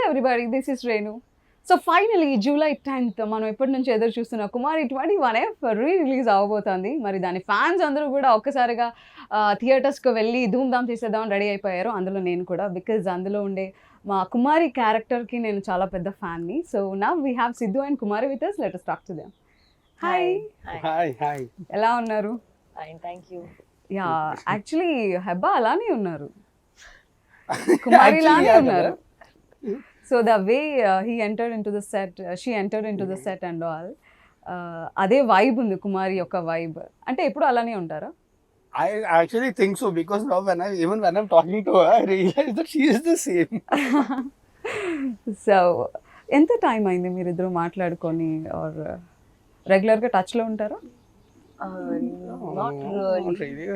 everybody, this is Renu. So finally July 10th మనం ఎప్పటి నుంచి ఎదురు చూస్తున్న కుమారి 21F రిలీజ్ అవ్వబోతోంది. మరి దాని ఫ్యాన్స్ అందరూ కూడా ఒక్కసారిగా థియేటర్స్కి వెళ్ళి ధూమ్ధామ్ చేసేద్దామని రెడీ అయిపోయారు. అందులో నేను కూడా, బికాజ్ అందులో ఉండే మా కుమారి క్యారెక్టర్కి నేను చాలా పెద్ద ఫ్యాన్ని. So now we have Siddhu and Kumari with us. Let us talk to them. Hi hi ఎలా ఉన్నారు? Fine, thank you. Yeah, actually Hebbah అలానే ఉన్నారు, కుమారి లానే ఉన్నారు. So the way he entered into the set, she entered into the set and all, అదే vibe ఉంది కుమారి యొక్క vibe. అంటే ఎప్పుడు అలానే ఉంటారా? I actually think so, because now when I'm talking to her, I realize that she is the same. So ఎంత time అయింది మీరిద్దరు మాట్లాడుకొని, ఆర్ రెగ్యులర్గా టచ్లో ఉంటారా? Not really.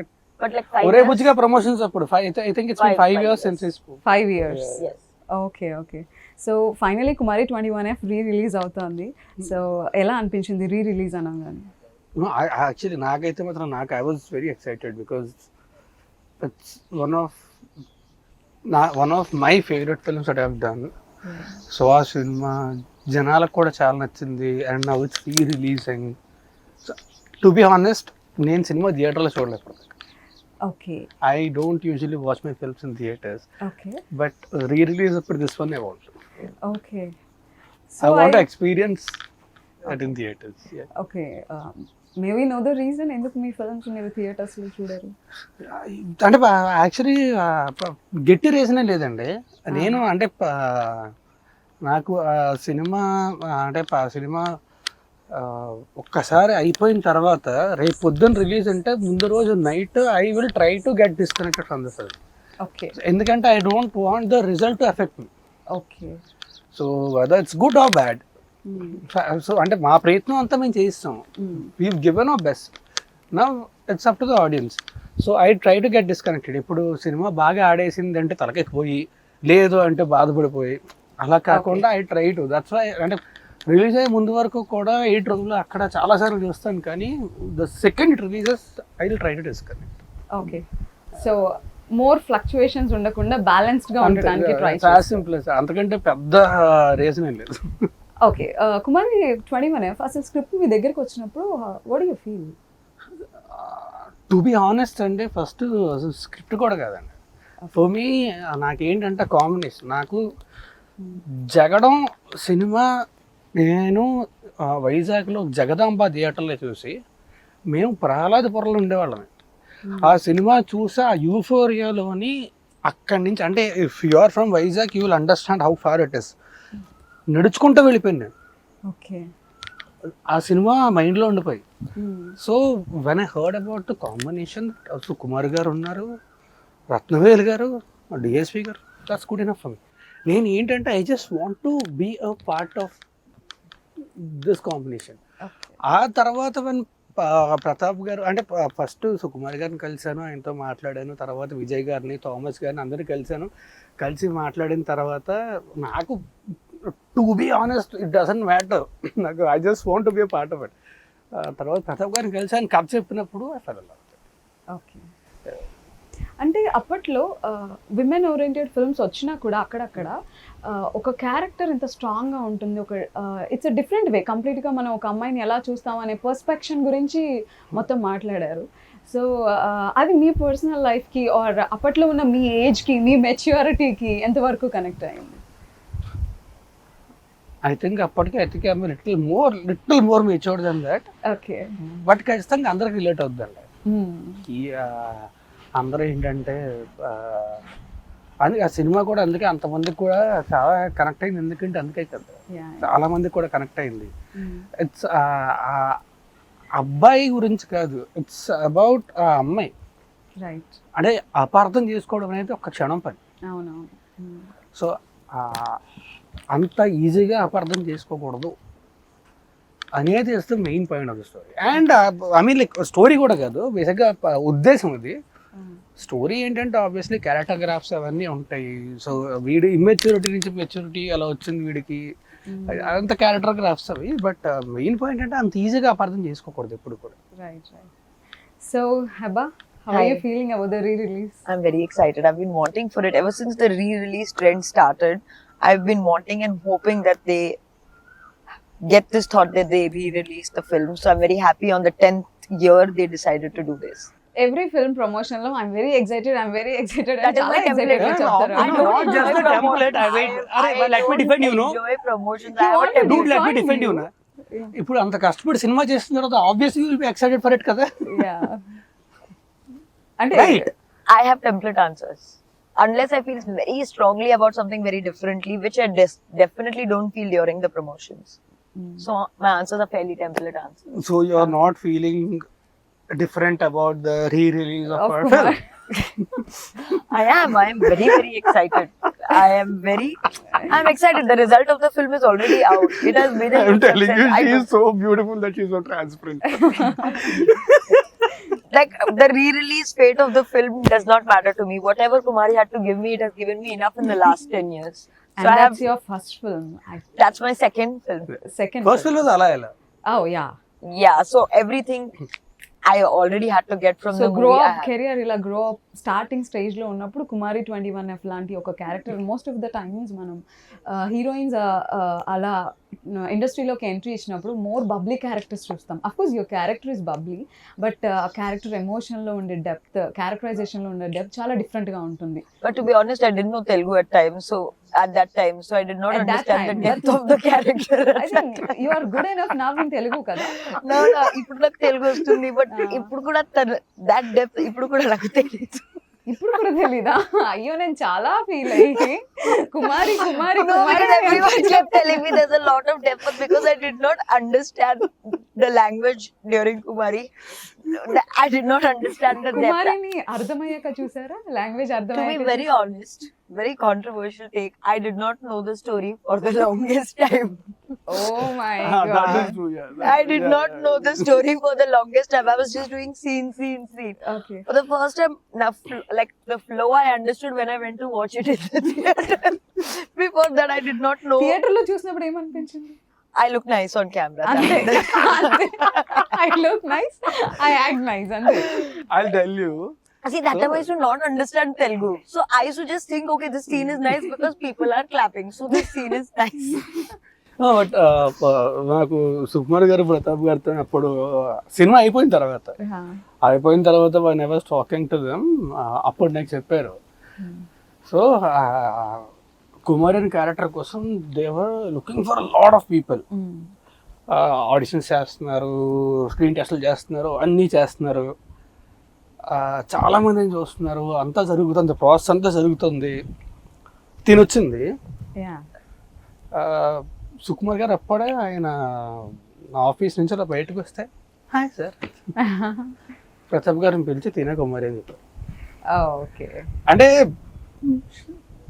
But like 5 ఒరే years. బుజ్జిగా ప్రమోషన్స్ అప్పుడు I think it's been 5 years since we spoke. 5 years. Yes. Okay. So finally Kumari 21F release అవుతుంది. సో ఎలా అనిపించింది రిలీజ్ అనగానే? No, I actually నాకైతే మాత్రం I was very excited, because it's one of my favorite films that I have done. So ఆ cinema జనాలకు కూడా చాలా నచ్చింది, and now it's re-releasing. To be honest, నేను సినిమా థియేటర్లో చూడలేదు. Okay. I don't usually watch my films in theaters, okay. but re-release for this one I want. Okay. I want to experience that in theaters. Yeah. Okay. Maybe know the reason ఎందుకు మీ films మీరు థియేటర్స్లో చూడరు? అంటే actually గట్టి రీజనే లేదండి. నేను అంటే నాకు సినిమా అంటే సినిమా ఒక్కసారి అయిపోయిన తర్వాత రేపు పొద్దున్న రిలీజ్ అంటే ముందు రోజు night I will try to get disconnected from the film. Okay. ఎందుకంటే I don't want the result to effect me. Okay. So whether it's good or bad, so అంటే మా ప్రయత్నం అంతా మేము చేయిస్తాం. We given our best. Now it's up to the audience. So I try to get disconnected. ఇప్పుడు cinema బాగా ఆడేసింది అంటే తలకెక్కిపోయి, లేదు అంటే బాధపడిపోయి, అలా కాకుండా I try to. That's why అంటే రిలీజ్ అయ్యే ముందు వరకు కూడా 8 రోజులు అక్కడ చాలాసార్లు చూస్తాను, కానీ the second releases I will try to disconnect. Okay. So more fluctuations ఉండకుండా బ్యాలెన్స్డ్గా ఉండడానికి ట్రై చాలా సింపుల్, అంతకంటే పెద్ద రీజన్ ఏం లేదు. ఓకే. కుమారి 21F అసలు స్క్రిప్ట్ మీ దగ్గరికి వచ్చినప్పుడు what do you feel? To be honest అంటే ఫస్ట్ అసలు స్క్రిప్ట్ కూడా కాదండి. ఫర్ మీ నాకేంటంటే కాంబినేషన్, నాకు జగడం సినిమా నేను వైజాగ్లో జగదాంబ థియేటర్లో చూసి, మేము ప్రహ్లాదపురంలో ఉండేవాళ్ళమే. ఆ సినిమా చూసి ఆ యూఫోరియాలోని అక్కడి నుంచి, అంటే if you are from Vizag you will understand how far it is. నడుచుకుంటూ వెళ్ళిపోయాను నేను. ఓకే. ఆ సినిమా మైండ్లో ఉండిపోయి. So when I heard about the combination, Kumar గారు ఉన్నారు, రత్నవేల్ గారు, డిఎస్పి గారు, that's good enough for me. నేను ఏంటంటే I just want to be a part of this combination. ఆ తర్వాత ప్రతాప్ గారు అంటే ఫస్ట్ సుకుమార్ గారిని కలిశాను, ఆయనతో మాట్లాడాను. తర్వాత విజయ్ గారిని, థామస్ గారిని అందరినీ కలిసి మాట్లాడిన తర్వాత నాకు to be honest it doesn't matter, నాకు I just want to be a part of it. తర్వాత ప్రతాప్ గారిని కలిసి ఆయన కథ చెప్పినప్పుడు అసలు. ఓకే. అంటే అప్పట్లో విమెన్ ఓరియంటెడ్ ఫిల్మ్స్ వచ్చినా కూడా అక్కడక్కడ ఒక క్యారెక్టర్ ఇంత స్ట్రాంగ్గా ఉంటుంది, ఒక ఇట్స్ అ డిఫరెంట్ వే కంప్లీట్గా. మనం ఒక అమ్మాయిని ఎలా చూస్తాం అనే పర్స్పెక్షన్ గురించి మొత్తం మాట్లాడారు. సో అది మీ పర్సనల్ లైఫ్కి ఆర్ అప్పట్లో ఉన్న మీ ఏజ్కి, మీ మెచ్యూరిటీకి ఎంతవరకు కనెక్ట్ అయ్యింది? ఐ థింక్ అప్పటికి I little more matured than that. Okay. But ఖచ్చితంగా అందరికి రిలేట్ అవుతుందండి. అందరూ ఏంటంటే అందుకే ఆ సినిమా కూడా అందుకే అంతమందికి కూడా చాలా కనెక్ట్ అయింది. ఎందుకంటే అందుకే కదా చాలా మందికి కూడా కనెక్ట్ అయింది. ఇట్స్ అబ్బాయి గురించి కాదు, ఇట్స్ అబౌట్ ఆ అమ్మాయి. రైట్. అంటే అపార్థం చేసుకోవడం అనేది ఒక క్షణం పని. అవునవును. సో అంత ఈజీగా అపార్థం చేసుకోకూడదు అనేది is the main point of the story. And I mean like story కూడా కాదు, బేసిక్గా ఉద్దేశం ఇది. స్టోరీ ఏంటంటే ఆబ్వియస్లీ క్యారెక్టర్ గ్రాఫ్స్ అవన్నీ ఉంటాయి. సో వీడి ఇమ్మెచ్యూరిటీ నుంచి మెచ్యూరిటీ అలా వచ్చింది వీడికి, అంత క్యారెక్టర్ గ్రాఫ్స్ అవి. బట్ మెయిన్ పాయింట్ అంటే అంత ఈజీగా అపార్థం చేసుకోకూడదు ఎప్పుడు కూడా. Right. So Heba, how are you feeling about the re-release? I'm very excited. I've been wanting for it ever since the re-release trend started. I've been wanting and hoping that they get this thought that they re-release the film. So I'm very happy on the 10th year they decided to do this. Every film promotion లో I'm very excited That is my template. గా చెప్తారు. I don't Not just enjoy the template, I wait. Arey, let me defend you, no? enjoy promotions. You I have want a to template. Dude, let me Define defend you, you. na. ఇప్పుడు అంత కష్టపడి cinema చేసిన తర్వాత obviously will be excited for it కదా. Yeah. అంటే Right. I have template answers. Unless I feel very strongly about something very differently, which I definitely don't feel during the promotions. So my answers are fairly template answers. So you are not feeling different about the re-release of Of our Kumar. film. I am very, very excited. I'm excited. The result of the film is already out. It has made a I'm huge telling you, success. I she know. is so beautiful that she's so transparent. Like the re-release fate of the film does not matter to me. Whatever Kumari had to give me, it has given me enough in the last 10 years. And So I have, that's your first film. that's my second film. Second First film was Ala Ela. Oh yeah. Yeah, so everything I already had to get from so the grow movie. I up had. Career ఇలా grow up starting stage లో ఉన్నప్పుడు Kumari 21F లాంటి ఒక character most of the times మనం heroines అలా ఇండస్ట్రీలోకి entry ఇచ్చినప్పుడు more bubbly characters చూస్తాం. Of course your character is bubbly, but ఆ క్యారెక్టర్ ఎమోషన్ లో ఉండే డెప్త్, క్యారెక్టరైజేషన్ లో ఉండే డెప్త్ చాలా డిఫరెంట్ గా ఉంటుంది. But to be honest, I didn't know Telugu at that time, so I did not At that understand the time. depth of the character. I think you are good enough now in Telugu కదా. No, ఇప్పుడు నాకు తెలుగు వస్తుంది, but ఇప్పుడు కూడా that depth ఇప్పుడు కూడా నాకు తెలియదు. ఇప్పుడు కూడా తెలీదా? అయ్యో నేను చాలా ఫీల్ అయ్యి కుమారి కుమారి No, Kumari because everyone kept telling me there's a lot of depth, but because I did not understand the language during Kumari, I did not understand the depth. కుమారిని అర్థమయ్యాక చూసారా? Language To be అర్థమయ్యాక very honest, very controversial take, I did not know the story for the longest time. Oh my That god. is true, yeah. I did not know the story for the longest time. I was just doing scene. Okay. For the first time, like the flow I understood when I went to watch it in the theater. Before that, I did not know. Theatre లో చూసినప్పుడు ఏమనిపించింది? I look nice on camera. అంతే. I look nice, I act nice అంతే. I'll tell you. See, that time I used to not understand Telugu. So I used to just think, okay, this scene is nice because people are clapping. So this scene is nice. But నాకు సుకుమార్ గారు ప్రతాప్ గారితో అప్పుడు cinema అయిపోయిన తర్వాత one I was talking to them, అప్పుడు నాకు చెప్పారు. So Kumar అనే క్యారెక్టర్ కోసం they were looking for lot of people. Auditions చేస్తున్నారు, స్క్రీన్ టెస్ట్లు చేస్తున్నారు, అన్నీ చేస్తున్నారు, చాలా మందిని చూస్తున్నారు, అంతా జరుగుతుంది, ప్రాసెస్ అంతా జరుగుతుంది. తినొచ్చింది సుకుమార్ గారు అప్పుడే ఆయన ఆఫీస్ నుంచి అలా బయటకు వస్తే హాయ్ సార్ ప్రతాప్ గారిని పిలిచి తినే కుమారి అని చెప్పారు. ఓకే. అంటే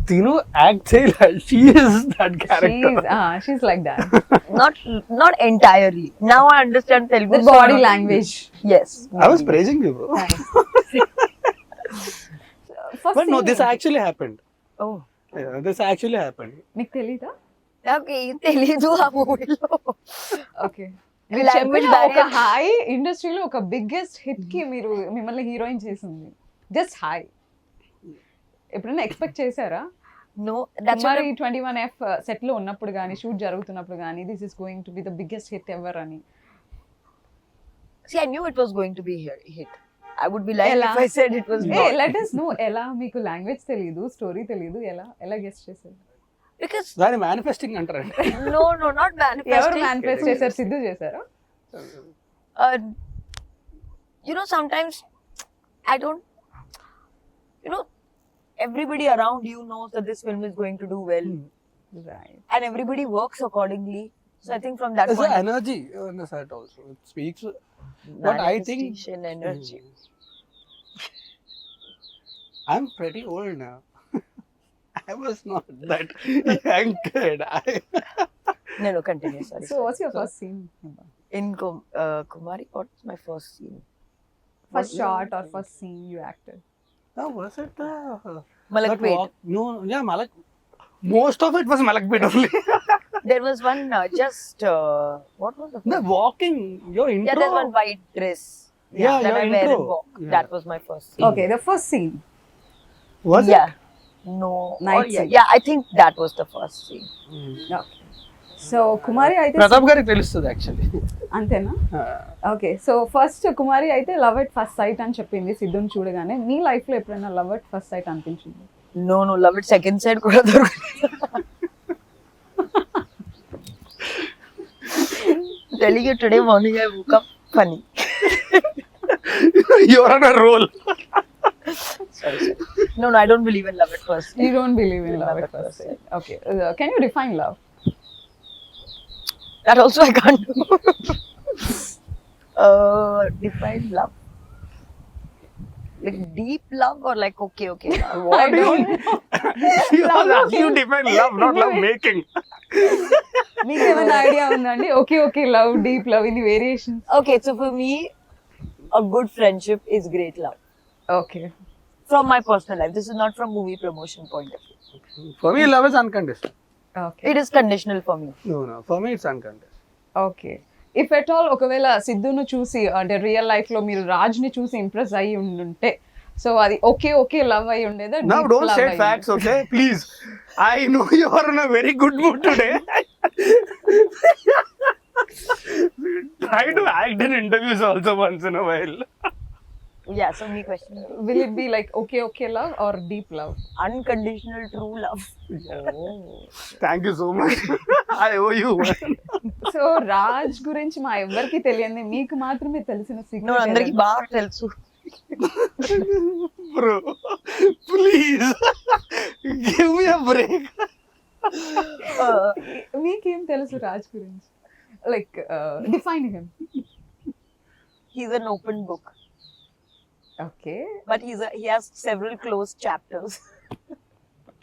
తిను యాక్ట్ చేయాలి, she is that character. She's like that. Not entirely. Now I understand Telugu. The body language. Yes. I was praising you, bro. But no, this actually happened. Oh. Yeah, this actually happened. నీకు తెలీదా? నాకు ఏం తెలీదు ఆ మూవీలో. Okay. Language ఒక barrier. Hi ఇండస్ట్రీలో ఒక బిగ్గెస్ట్ హిట్ కి మీరు మిమ్మల్ని హీరోయిన్ చేసింది. Just hi. ఎప్పుడైనా ఎక్స్పెక్ట్ చేశారా? No, that's what మరి 21F సెట్ లో ఉన్నప్పుడు కానీ షూట్ జరుగుతున్నప్పుడు కానీ this is going to be the biggest hit ever అని? See, I knew it was going to be hit. I would be lying if I said it was A not. Let us know. ఎలా మీకు language తెలీదు, story తెలీదు, ఎలా guest చేశారు? Because దాని manifesting అంటారండి. no, not ఎవరు manifesting. మేనిఫెస్ట్ చేశారు? సిద్ధు చేశారా? You know, sometimes I don't. You know, everybody around you knows that this film is going to do well, Right. and everybody works accordingly. So I think from that There's point, an energy on the set also. It speaks. But I think manifestation energy. I'm pretty old now. I was not that young kid. No, continue. Sorry. So what's your first scene? In Kumari, what's my first scene? First shot or first scene you acted? Oh, was it? Malakpet. No, yeah, Malak. Most of it was Malakpet only. There was one what was the first? The walking, your intro. Yeah, there's one white dress. Yeah, that your I wear intro. and walk. Yeah. That was my first scene. Okay, the first scene. Was Yeah. No. Night yeah, scene. yeah, I think that was the first scene. Okay so Kumari అయితే ప్రతాప్ గారికి తెలుస్తుంది actually. అంతేనా? Okay so first కుమారి అయితే love at first sight అని చెప్పింది సిద్ధుని చూడగానే. మీ life లో ఎప్పుడైనా లవ్ ఎట్ ఫస్ట్ సైట్ అనిపించింది? No, love it second side kuda dorukadu. Telling you today morning I woke up funny. You're on a roll. Sorry. No, I don't believe in love at first. You don't believe in love at first sight. Okay. Can you define love? That also I can't do. Define love. Like deep love or like okay. What do you define love, not love making? మీకు ఏమైనా idea ఉందండి? Okay love, deep love, ఇన్ని variations. Okay, so for me, a good friendship is great love. Okay From my personal life, this is not from movie promotion point of view. For me, love is unconditional. Okay It is conditional for me. No. For me, it's unconditional. Okay if at all ఒకవేళ సిద్ధును చూసి అంటే real life లో మీరు రాజ్ ని చూసి impress అయ్యి ఉండుంటే so అది ఓకే లవ్ అయి ఉండేదా? Now, don't say facts, okay? Please. I know you are in a very good mood today. Try to act in interviews also once in a while. Yeah, so me question. Will it be like okay love or deep love? Unconditional true love. Thank you so much. I owe you. So Raj గురించి మా ఎవరికి తెలియదు, మీకు మాత్రమే తెలిసిన No, secret అందరికి బాగా తెలుసు. Bro, please. Give me a break. మీకేం తెలుసు రాజ్ గురించి? Like define him. He's an open book, okay but he has several closed chapters.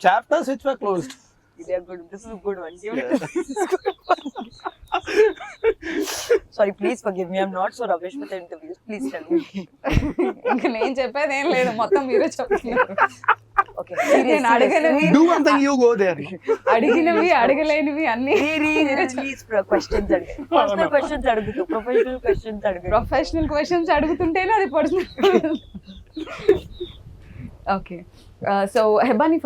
Chapters which were closed. They are good. This is a good one. Give it to me. This is good one. Sorry, please forgive me. I'm not so rubbish with interviews. Please tell me. ఇంకా నేను చెప్పేది ఏం లేదు, మొత్తం మీరే చెప్తున్నారు. Okay. నేను అడగనివి Do one thing, you go there. అడిగినవి అడగలేనివి అన్ని Please questions అడుగు. Personal questions అడుగుతూ. Professional questions అడుగు. ప్రొఫెషనల్ క్వశ్చన్స్ అడుగుతుంటేనే అది పర్సనల్. ఓకే సో హెబ్బాని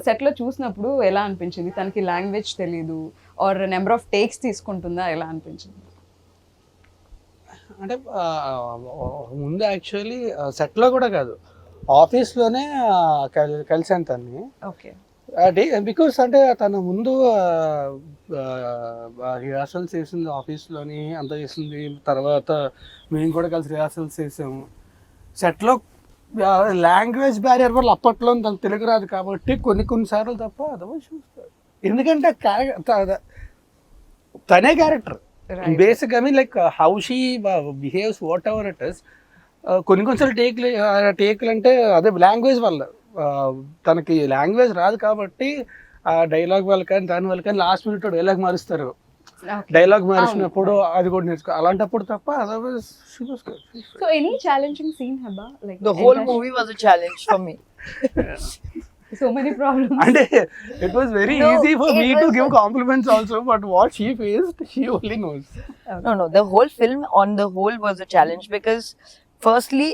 సెట్ లో చూసినప్పుడు ఎలా అనిపించింది? తనకి లాంగ్వేజ్ తెలీదు ఆర్ నెంబర్ ఆఫ్ టేక్స్ తీసుకుంటుందా, ఎలా అనిపించింది? అంటే ముందు యాక్చువల్లీ సెట్లో కూడా కాదు, ఆఫీస్లోనే కలిసాను తన్ని. ఓకే బికాస్ అంటే తన ముందు రిహార్సల్స్ చేసింది ఆఫీస్లోని, అంతా చేసింది. తర్వాత మేము కూడా కలిసి రిహార్సల్స్ చేసాము. సెట్లో లాంగ్వేజ్ బ్యారియర్ వల్ల అప్పట్లో తనకు తెలుగు రాదు కాబట్టి కొన్నిసార్లు తప్ప అదర్వైజ్ చూస్తాడు. ఎందుకంటే తనే character basic. I mean like how she behaves what ever it is. కొన్నిసార్లు టేక్లు అంటే అదే లాంగ్వేజ్ వల్ల. తనకి లాంగ్వేజ్ రాదు కాబట్టి ఆ డైలాగ్ వల్ల కానీ దాని వల్ల కానీ లాస్ట్ మినిట్ డైలాగ్ మారుస్తారు. డైలాగ్ మారిసినప్పుడు అది కూడా నేర్చుకో, అలాంటప్పుడు తప్ప otherwise. So any challenging scene Hebah? Like The whole movie was a challenge for me. So many problems. అంటే it was very No, easy for it me was to give compliments also, but what she faced, she only knows. No, the whole film on the whole was a challenge because firstly,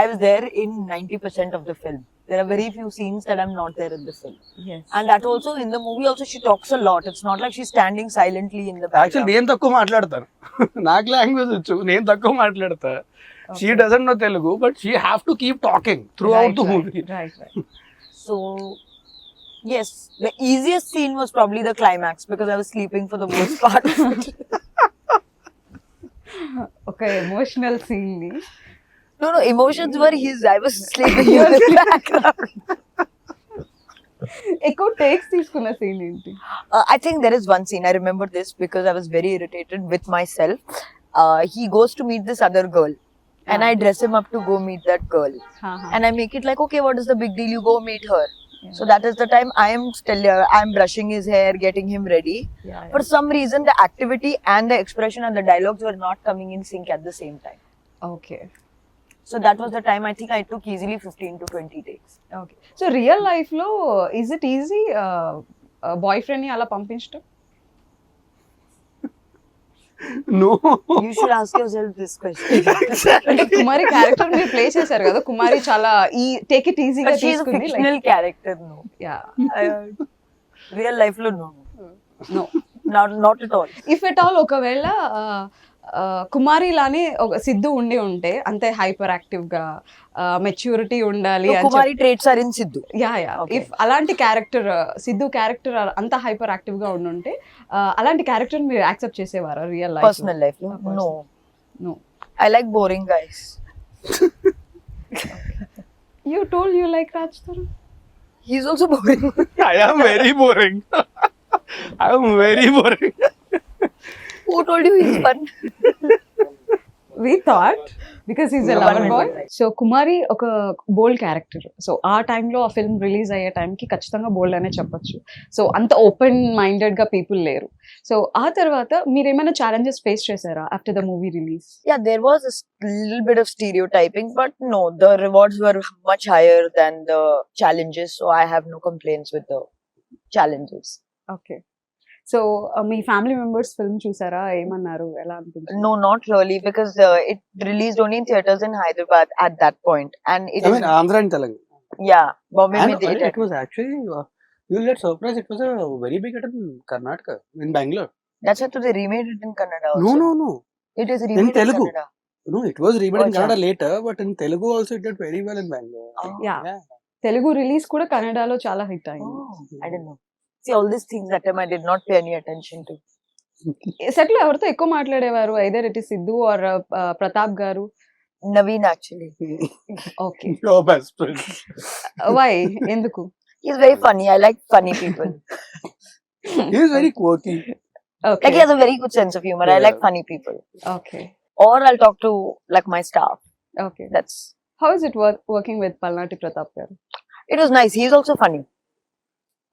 I was there in 90% of the film. There are very few scenes that I'm not there in the film. Yes. And that also, in the movie also, she talks a lot. It's not like she's standing silently in the background. Actually నేను తక్కువ మాట్లాడతాను, నాకు language వచ్చు, నేను తక్కువ మాట్లాడతా. She doesn't know Telugu, but she have to keep talking through out the movie. Right. So, yes, the easiest scene was probably the climax because I was sleeping for the most part of it. ఒక emotional scene ని No, emotions were his. I was sleeping in the background. ఎక్కువ takes తీసుకున్న scene ఏంటి? I think there is one scene. I remember this because I was very irritated with myself. He goes to meet this other girl. And I dress him up to go meet that girl. And I make it like, okay, what is the big deal? You go meet her. So that is the time I am brushing his hair, getting him ready. For some reason, the activity and the expression and the dialogues were not coming in sync at the same time. Okay So that was the time I think I took easily 15 to 20 takes. Okay so real life లో is it easy boyfriend ని అలా పంపించడం? No You should ask yourself this question. అంటే కుమారి character మీరు play చేశారు కదా, కుమారి చాలా ఈ టేక్ ఇట్ ఈజీగా But she's a తీసుకుంది. fictional character, no. Yeah Real life lo no. No Not at all. If at all ఒకవేళ కుమారి లానే ఒక సిద్ధు ఉంటే అంతే హైపర్ యాక్టివ్ గా మెచ్యూరిటీ ఉండాలి No, అని Kumari traits are in Sidhu. Yeah Okay. If అలాంటి క్యారెక్టర్ సిద్ధు క్యారెక్టర్ అంత హైపర్ యాక్టివ్ గా ఉంటే అలాంటి క్యారెక్టర్ మీరు యాక్సెప్ట్ చేసేవారా real life? Personal life, no. No. No. I like boring guys. You told you like Raj Tarun. He's also boring. I am very boring. I am very boring. Who told you he's fun? We thought because he's a No, lover one boy. minute. So కుమారి ఒక బోల్డ్ character. So ఆ టైంలో ఆ film release అయ్యే టైంకి ఖచ్చితంగా బోల్డ్ అనే చెప్పొచ్చు. So అంత ఓపెన్ మైండెడ్ గా పీపుల్ లేరు. సో ఆ తర్వాత మీరు ఏమైనా ఛాలెంజెస్ ఫేస్ చేశారా after the movie release? Yeah, there was a little bit of stereotyping, but no, the rewards were much higher than the challenges, so I have no complaints with the challenges. Okay. So me family members film చూసారా, ఏమన్నారు, ఎలా అనిపించింది? No, not really, because it released only in theaters in Hyderabad at that point, and it I is mean, Andhra and Telugu. yeah, Bombay And mein they it was actually, you'll get surprised, it was a very big hit in Karnataka, in Bangalore. that's why they remade it in Kannada also. No. It is remade in Telugu. Kannada. No, it was remade in Oh, Kannada later, but in Telugu also it did very well in Bangalore. Oh. Yeah. Telugu release కూడా కన్నడలో చాలా hit అయింది. Oh, I didn't know. See, all these things that time I did not pay any attention to. Set లో ఎవరితో ఎక్కువ మాట్లాడేవారు? Either it is Siddhu or Pratap garu? Naveen actually. Okay. Your best friend. Why? ఎందుకు? He's very funny. I like funny people. He is very quirky. Okay. Like he has a very good sense of humor. I like Yeah. funny people. Okay. Or I'll talk to like my staff. Okay. That's how is it working with పల్నాటి ప్రతాప్ గారు? it was nice. He's also funny.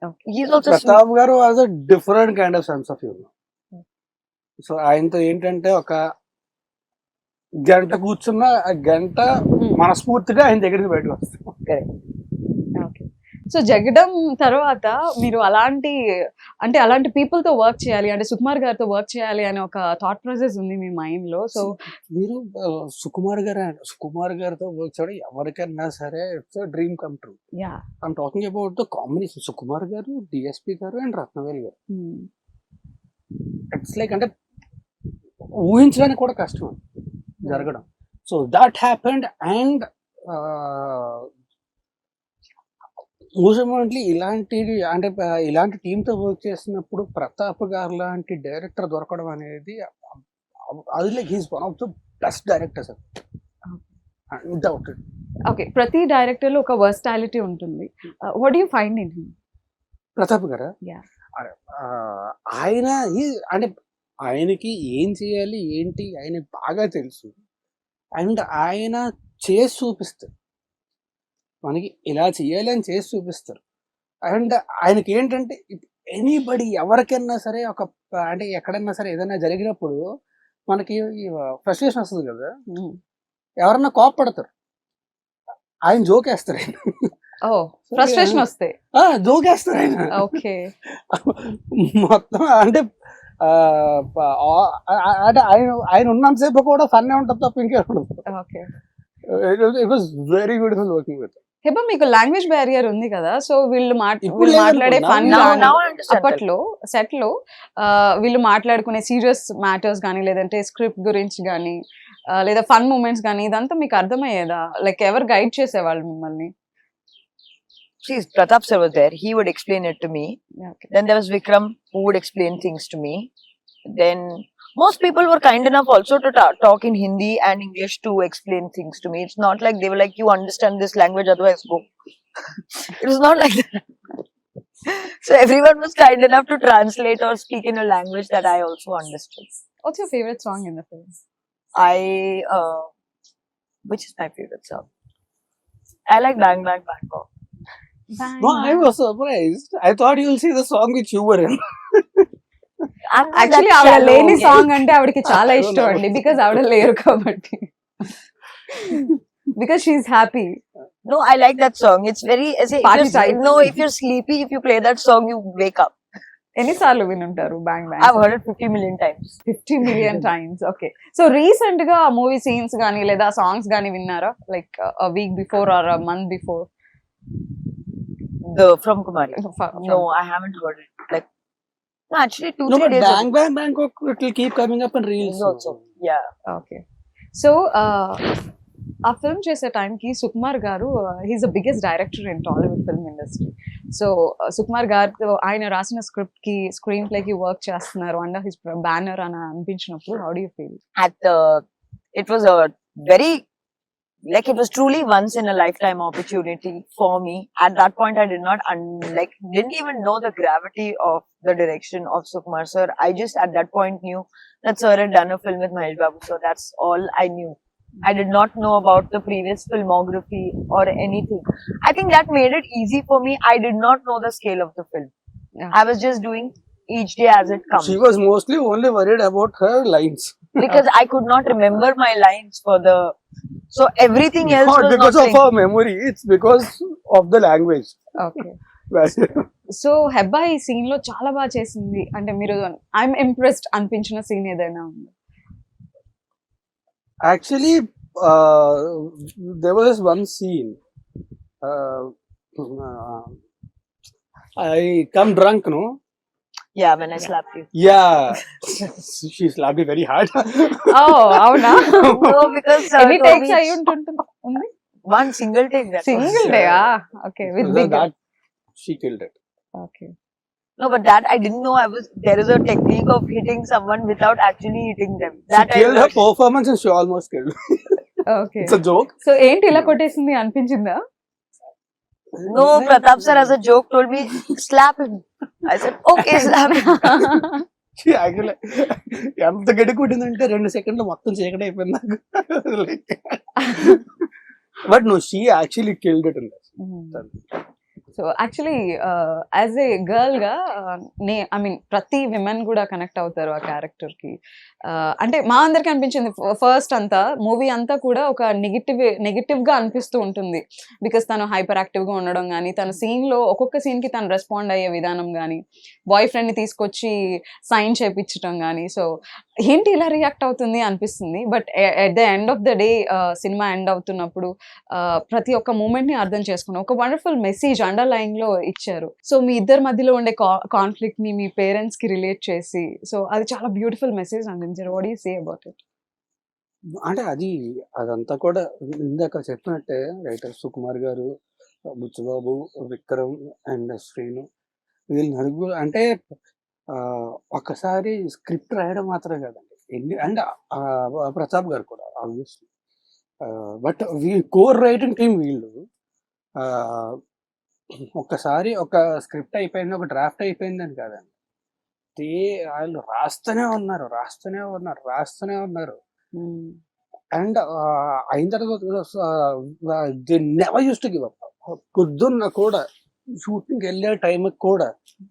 Okay. He's also sweet. Pratap గారు was a different kind of sense of humour. So ఆయనతో ఏంటంటే ఒక గంట కూర్చున్న ఆ గంట మనస్ఫూర్తిగా ఆయన దగ్గరికి బయటకు వస్తాం. Correct. ఓకే. సో జగడం తర్వాత మీరు అలాంటి పీపుల్ తో వర్క్ చేయాలి అంటే సుకుమార్ గారితో వర్క్ చేయాలి అనే ఒక థాట్ ప్రాసెస్ ఉంది మీ మైండ్ లో. సో మీరు సుకుమార్ గారితో వర్క్ చేయడం ఎవరికైనా సరే it's dream come true. Yeah. I'm talking about the combination Sukumar గారు, డిఎస్పి గారు అండ్ రత్నవేల్ గారు. ఇట్స్ లైక్ అంటే ఊహించడానికి కూడా కష్టం అది జరగడం. So that happened and mostly ఇలాంటి టీంతో వర్క్ చేసినప్పుడు ప్రతాప్ గారు లాంటి డైరెక్టర్ దొరకడం అనేది అది like he's one of the best directors undoubted. Okay. ప్రతి డైరెక్టర్ లో ఒక వర్స్టాలిటీ ఉంటుంది. What do you find in him? Pratap గారా? Yeah. ఆయన అంటే ఆయనకి ఏం చేయాలి ఏంటి ఆయనకి బాగా తెలుసు అండ్ ఆయన చేసి చూపిస్తారు. మనకి ఇలా చేయాలి అని చేసి చూపిస్తారు. అండ్ ఆయనకి ఏంటంటే ఎనీబడి ఎవరికైనా సరే అంటే ఎక్కడైనా సరే ఏదైనా జరిగినప్పుడు మనకి ఫ్రస్ట్రేషన్ వస్తుంది కదా, ఎవరన్నా కోపడతారు, ఆయన జోకేస్తారు. ఆయన ఫ్రస్ట్రేషన్ వస్తే జోకేస్తారు ఆయన. ఓకే. మొత్తం అంటే ఆయన ఉన్నంతసేపు కూడా ఫన్ ఉంటుంది తప్ప ఇంకే ఉండదు. Okay. It was very beautiful working with. Heba మీకు లాంగ్వేజ్ బ్యారియర్ ఉంది కదా, సో వీళ్ళు ఇప్పుడు లేదు మాట్లాడే అనుకున్నా. Fun Now I understand. అప్పట్లో సెట్ లో వీళ్ళు మాట్లాడుకునే సీరియస్ మ్యాటర్స్ కానీ లేదంటే స్క్రిప్ట్ గురించి కానీ లేదా ఫన్ మూమెంట్స్ కానీ ఇదంతా మీకు అర్థమయ్యేదా? లైక్ ఎవరు గైడ్ చేసేవాళ్ళు మిమ్మల్ని? See, Pratap sir was there. He would explain it to me. Okay. Then there was Vikram who would explain things to me. Then most people were kind enough also to talk in Hindi and English to explain things to me. It's not like they were like, you understand this language, otherwise go. It was not like that. So everyone was kind enough to translate or speak in a language that I also understood. What's your favorite song in the film? Which is my favorite song? I like Bang Bang Bangkok. No, I was surprised. I thought you'll see the song which you were in. I'm not actually that ఆవిడ shallow. లేని song అంటే ఆవిడకి చాలా I don't ఇష్టం know. అండి, because ఆవిడ లేరు కాబట్టి. Because she is happy. No, I like that song. It's very. Party type. No, if you're sleepy, if you play that song, you wake up. ఎన్నిసార్లు వినుంటారు bang I've bang? heard it 50 million times. 50 million times. Okay. So recent గా movie scenes గానీ లేదా songs గానీ విన్నారా? Like week before or month before? From Kumari. No, I haven't heard it. Like, no, actually 2-3 No, but days Bang Bang Bangkok, it will keep coming up in reels ago also. Yeah. Okay. So ఆ film చేసే టైంకి సుకుమార్ గారు he's the biggest director in Tollywood film industry. So Sukumar గారితో ఆయన రాసిన script కి screen play కి work చేస్తున్నారు అండర్ హిస్ బ్యానర్ అని అనిపించినప్పుడు how do you feel? It was a very, like, it was truly once in a lifetime opportunity for me. At that point, I did not didn't even know the gravity of the direction of Sukumar sir. I just at that point knew that sir had done a film with Mahesh Babu, so that's all I knew. I did not know about the previous filmography or anything. I think that made it easy for me. I did not know the scale of the film. Yeah. I was just doing each day as it comes. She was mostly only worried about her lines. Because I could not remember my lines for the, so everything else Not was because not of her memory, it's because of the language. Okay. So Hebah ఈ scene లో చాలా బాగా చేసింది అంటే మీరు I'm impressed అనిపించిన scene ఏదైనా ఉంది? Actually, there was one scene. I come drunk, no? Yeah, when I slapped you. Yeah. She slapped me very hard. ఓ అవునా? No, because ఎన్ని Toby- టేక్స్ అయి ఉంటుంది? one single take. That was. Single day? Okay. With big. That, she killed it. Okay. No, but that I didn't know. There is a technique of hitting someone without actually hitting them. She That I killed her learned. performance and she almost killed me. Okay. It's a joke. So ఏంటి ఇలా కొట్టేసింది అనిపించిందా? No, Pratap sir as a joke told me, slap him. I said, okay, slap him. She actually ఎంత గడి కొట్టిందంటే 2 సెకండ్లు మొత్తం చీకటి అయిపోయింది నాకు. But no, she actually killed it in that. So actually as a girl గా ఐ మీన్ ప్రతి women కూడా కనెక్ట్ అవుతారు ఆ క్యారెక్టర్ కి. అంటే మా అందరికి అనిపించింది ఫస్ట్ అంతా మూవీ అంతా కూడా ఒక నెగిటివ్ గా అనిపిస్తూ ఉంటుంది. బికాస్ తను హైపర్ యాక్టివ్ గా ఉండడం కానీ, తన సీన్ లో ఒక్కొక్క సీన్ కి తను రెస్పాండ్ అయ్యే విధానం కానీ, బాయ్ ఫ్రెండ్ ని తీసుకొచ్చి సైన్ చేయించడం కానీ, సో ఏంటి ఇలా రియాక్ట్ అవుతుంది అనిపిస్తుంది. But at the end of the day cinema end అవుతున్నప్పుడు ప్రతి ఒక్క మూమెంట్ ని అర్థం చేసుకున్నాం. ఒక వండర్ఫుల్ మెసేజ్ అండర్లైన్ లో ఇచ్చారు. సో మీ ఇద్దరి మధ్యలో ఉండే కాన్ఫ్లిక్ట్ ని మీ పేరెంట్స్ కి రిలేట్ చేసి, సో అది చాలా బ్యూటిఫుల్ మెసేజ్ అందించారు. What you say about it? అంటే అదంతా కూడా ఇందాక చెప్పినట్టే రైటర్ సుకుమార్ గారు, బుచ్చబాబు, విక్రమ్ అండ్ శ్రీను, వీళ్ళు నలుగురు అంటే ఒక్కసారి స్క్రిప్ట్ రాయడం మాత్రమే కదండి, అండ్ ప్రతాప్ గారు కూడా obviously. But core writing team వీళ్ళు ఒక్కసారి ఒక స్క్రిప్ట్ అయిపోయింది, ఒక డ్రాఫ్ట్ అయిపోయిందని కాదండి, వాళ్ళు రాస్తూనే ఉన్నారు. అండ్ అయిన తర్వాత they never use to give up. పొద్దున్న కూడా షూటింగ్కి వెళ్ళే టైంకి కూడా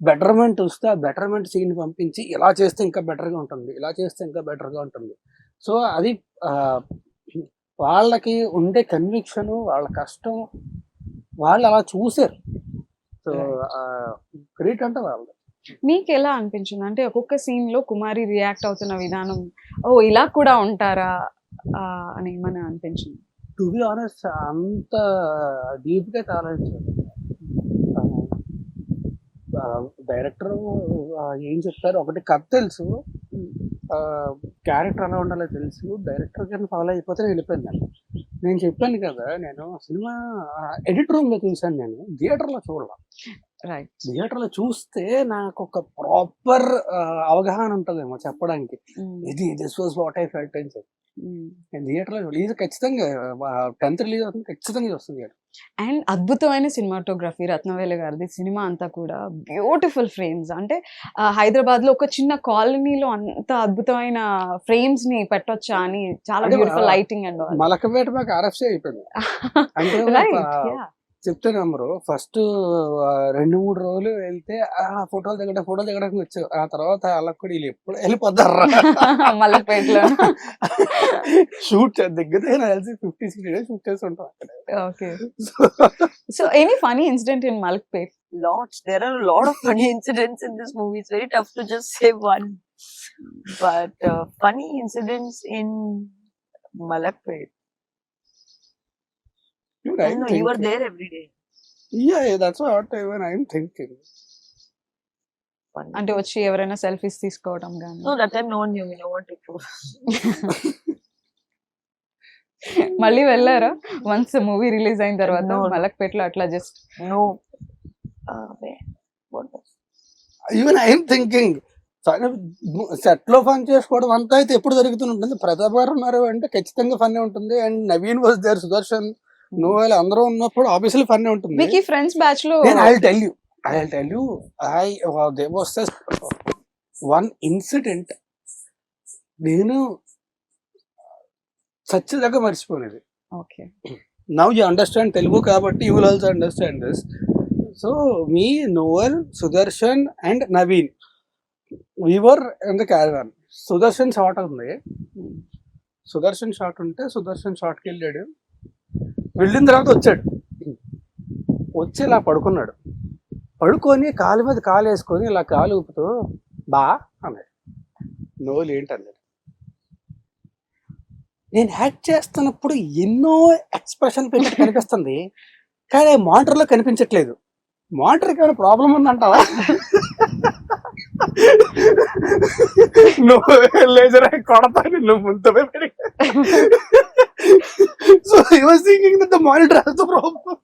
బెటర్మెంట్ వస్తే ఆ బెటర్మెంట్ సీన్ పంపించి ఇలా చేస్తే ఇంకా బెటర్గా ఉంటుంది. సో అది వాళ్ళకి ఉండే కన్విక్షన్, వాళ్ళ కష్టం, వాళ్ళు అలా చూసారు. సో గ్రేట్ అంటే వాళ్ళు. మీకు ఎలా అనిపించింది అంటే ఒక్కొక్క సీన్ లో కుమారి రియాక్ట్ అవుతున్న విధానం, ఓ ఇలా కూడా ఉంటారా అని ఏమైనా అనిపించింది? టు బి ఆనెస్ట్ అంత డీప్గా ఆలోచించారు. డైరెక్టర్ ఏం చెప్తారు, ఒకటి కథ తెలుసు, క్యారెక్టర్ ఎలా ఉండాలో తెలుసు, డైరెక్టర్ గారిని ఫాలో అయిపోతే వెళ్ళిపోయింది. నేను చెప్పాను కదా, నేను సినిమా ఎడిట్ రూమ్లో చూశాను, నేను థియేటర్లో చూడాల. రైట్. థియేటర్లో చూస్తే నాకు ఒక ప్రాపర్ అవగాహన ఉంటుందేమో చెప్పడానికి, ఇది this was what I felt అని చెప్పి. నేను థియేటర్లో రిలీజ్ ఖచ్చితంగా 10th రిలీజ్ అవుతుంది, ఖచ్చితంగా వస్తుంది. అండ్ అద్భుతమైన సినిమాటోగ్రఫీ రత్నవేలు గారిది. సినిమా అంతా కూడా బ్యూటిఫుల్ ఫ్రేమ్స్. అంటే హైదరాబాద్ లో ఒక చిన్న కాలనీలో అంత అద్భుతమైన ఫ్రేమ్స్ ని పెట్టొచ్చా అని, చాలా బ్యూటిఫుల్ లైటింగ్ అండ్ మలకపేట మాకు RFC అయిపోయింది. అంటే చెప్తే నమ్మరు. ఫస్ట్ 2-3 రోజులు వెళ్తే ఫోటోలు దిగడానికి వచ్చావు. ఆ తర్వాత వాళ్ళకి కూడా వీళ్ళు ఎప్పుడు వెళ్ళిపోతారా మలక్పేటలో. షూట్ దగ్గర కలిసి 50-60 days షూట్ చేసి ఉంటాం అక్కడ. Okay. So any funny incident in Malakpet? Lots. There are a lot of funny incidents in this movie. It's very tough to just say one. But funny incidents in Malakpet. Dude, I know you were there every day. Yeah, that's what even I'm thinking. Funny. అంటే వచ్చి ఎవరైనా selfies తీసుకోవడం కానీ? No, that time no one knew me. No one took photos. మళ్ళీ వెళ్ళారా once movie release అయిన తర్వాత No. మలక్పేటలో అట్లా just? No. Wait. What was? Even I'm thinking set లో ఫన్ చేసుకోవడం అంతా అయితే ఎప్పుడు జరుగుతుంటుంది. ప్రతాప్ గారు ఉన్నారు అంటే ఖచ్చితంగా ఫన్ ఉంటుంది. And Naveen was there, Sudarshan, Noel అందరూ ఉన్నప్పుడు ఆబ్వియస్లీ ఫన్ ఉంటుంది. మీకు ఈ ఫ్రెండ్స్ బ్యాచ్ లో I'll tell you there was just one incident నేను సచ్చదాకా మర్చిపోలేదు. Okay. Now you understand Telugu కాబట్టి you will also understand this. So me, Noel, Sudarshan and Naveen, we were in the caravan. Sudarshan shot ఉంది. Sudarshan shot ఉంటే సుదర్శన్ షాట్కి వెళ్ళాడు. వెళ్ళిన తర్వాత వచ్చాడు. వచ్చి ఇలా పడుకున్నాడు. పడుకొని కాలు మీద కాలు వేసుకొని ఇలా కాలు ఊపుతూ బా అన్నాడు. నోలు ఏంటన్నాడు. నేను యాక్ట్ చేస్తున్నప్పుడు ఎన్నో ఎక్స్ప్రెషన్ పెట్టి కనిపిస్తుంది, కానీ మానిటర్లో కనిపించట్లేదు. మానిటర్కి ఏమైనా ప్రాబ్లం ఉందంటావా? నువ్వు లేజర్ కొడతా నువ్వు ముందుమే పెరిగి. So he was thinking that the monitor has the problem.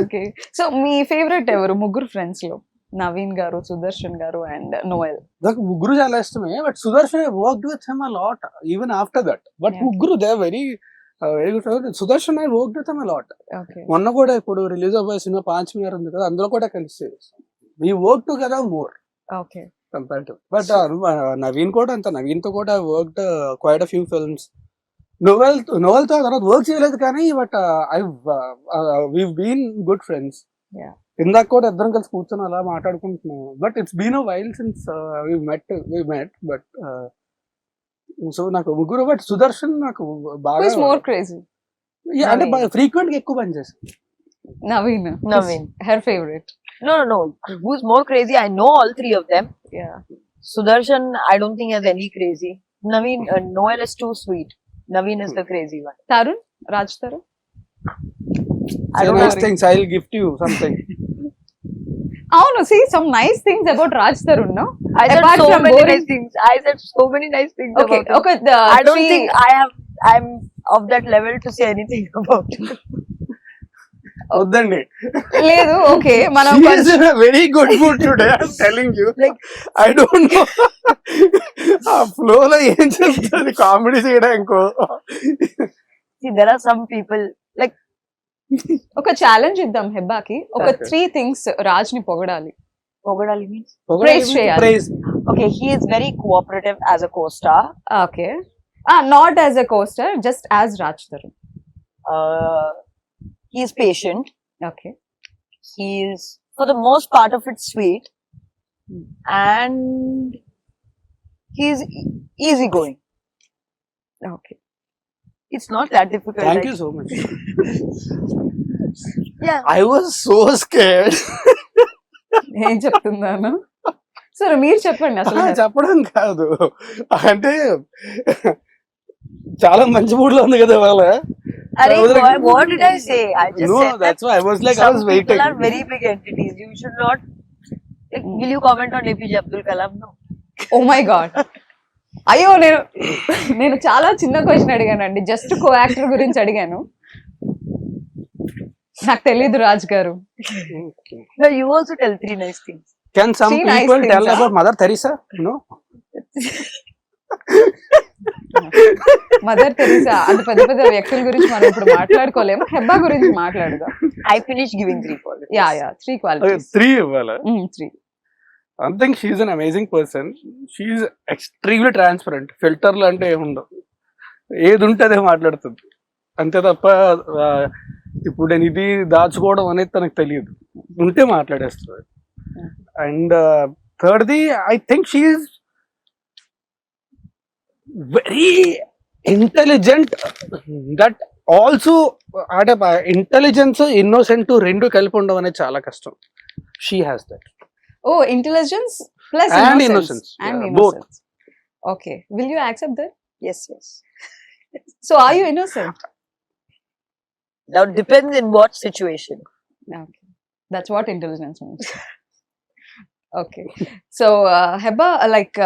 Okay. So me favourite ఎవరు ముగ్గురు ఫ్రెండ్స్ లో? నవీన్ గారు, సుదర్శన్ గారు అండ్ నోయల్. నాకు ముగ్గురు చాలా ఇష్టమే. But Sudarshan worked with him a lot even after that. But ముగ్గురు they very very good. Sudarshan I worked with him a lot. Okay. మొన్న కూడా ఇప్పుడు రిలీజ్ అవ్వే సినిమా 5 మీనార్ ఉంది కదా, అందులో కూడా కలిసి we work together more okay. Comparative. But Naveen కూడా అంత, నవీన్ తో కూడా worked quite a few films. Noel తో తర్వాత వర్క్ చేయలేదు కానీ but we been good friends. Yeah. ఇందాక కూడా ఇద్దరం కలిసి కూర్చొని అలా మాట్లాడుకుంటున్నాం. But it's been a while since we met. But so నాకు ముగ్గురు. బట్ సుదర్శన్ నాకు బాగా మోర్ క్రేజీ అంటే ఫ్రీక్వెంట్ గా ఎక్కువ పని చేశాను. Naveen. Naveen. Her favourite. No. Who's more crazy? I know all three of them. Yeah. Sudarshan, I don't think has any crazy. Naveen, Noel is too sweet. Naveen is the crazy one. Tarun, Raj Tarun. I don't Nice know. things, I'll gift you something. అవును, see some nice things about Raj Tarun, no? I said Apart so from many boring- nice things. I said so many nice things Okay, about him. okay. I don't think I'm of that level to say anything about him. వద్దండి. లేదు. Okay, మనం She is in a very good mood today, I'm telling you. Like, I don't know. ఆ flow లో ఏం చెప్తుంది comedy చేయడం ఇంకో. see, there are some people like ఒక ఛాలెంజ్ ఇద్దాం హెబ్బాకి. ఒక Okay. 3 things రాజ్ ని పొగడాలి. Pogadali means. Praise చేయాలి. Praise. Okay, he is very cooperative as a co-star. Okay. Not as a coaster, just as Raj Tarun. He is patient. Okay. He is, for the most part of it, sweet, and he is easygoing. Okay. It's not that difficult. Thank like- you so much. Yeah. I was so scared. ఏం చెప్తున్నాను? సరే మీరు చెప్పండి అసలు. చెప్పడం కాదు అంటే చాలా మంచి మూడ్ లో ఉంది కదా వాళ్ళ. Arey, what did I say? I just No, said that that's why I was like, I some was people waiting. are very big entities. You should not. Like, will you comment on APJ Abdul Kalam? No. Oh my god. అయ్యో, నేను చాలా చిన్న question అడిగానండి. Just co actor గురించి అడిగాను. నాకు తెలీదు రాజ్ గారు. No, you also tell 3 nice things. Can some See, nice people things, tell huh? about Mother Teresa? No. Mother Teresa అంత పెద్ద పెద్ద వ్యక్తుల గురించి మనం ఇప్పుడు మాట్లాడుకోలేము. హెబ్బా గురించి మాట్లాడదాం. I finished giving 3 qualities. Yeah 3 Okay, qualities. 3 ఇవ్వాలా? 3. I think she's an amazing person. She's extremely transparent. ఫిల్టర్లు అంటే ఏముండవు, ఏది ఉంటే అదే మాట్లాడుతుంది అంతే తప్ప ఇప్పుడు నేను ఇది దాచుకోవడం అనేది తనకు తెలియదు, ఉంటే మాట్లాడేస్తుంది. అండ్ థర్డ్ది I think she is very intelligent, that also అంటే ఇంటెలిజెన్స్ ఇన్నోసెంట్ రెండు కలిపి ఉండడం అనేది చాలా కష్టం. She has that. Oh intelligence plus And innocence. and Yeah, both. innocence. Okay, will you accept that? Yes, yes. So are you innocent? Now depends in what situation. Okay, that's what intelligence means. Okay, so Heba, like